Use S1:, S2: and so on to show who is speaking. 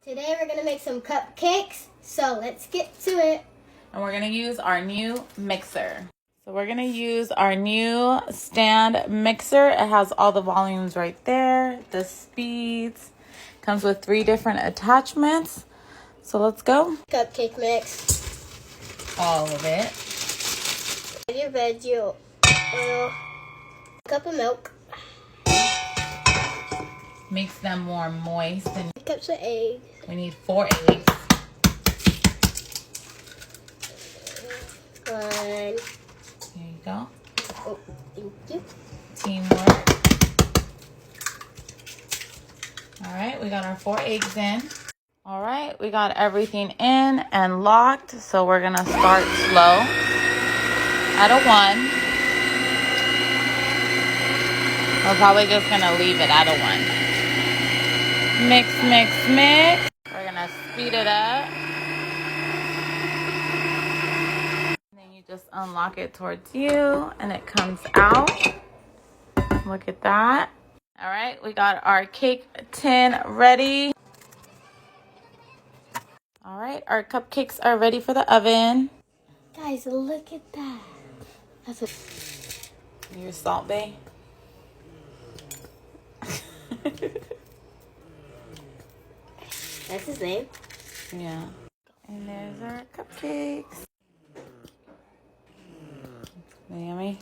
S1: Today we're gonna make some cupcakes, so let's get to it.
S2: And we're gonna use our new mixer. So we're gonna use our new stand mixer. It has all the volumes right there, the speeds. Comes with 3 different attachments. So let's go.
S1: Cupcake mix.
S2: All of it.
S1: Your veggie oil. Cup of milk.
S2: Makes them more moist. And
S1: Cups of eggs.
S2: we need 4 eggs.
S1: 1.
S2: Here you go.
S1: Oh, thank you.
S2: Teamwork. All right, we got our 4 eggs in. All right, we got everything in and locked. So we're gonna start slow at a 1. We're probably just gonna leave it at a 1. Mix, mix, mix. We're gonna speed it up. And then you just unlock it towards you and it comes out. Look at that. All right, we got our cake tin ready. All right, our cupcakes are ready for the oven.
S1: Guys, look at that. That's a
S2: Your Salt Bay.
S1: That's his name.
S2: Yeah. And there's our cupcakes. Yummy.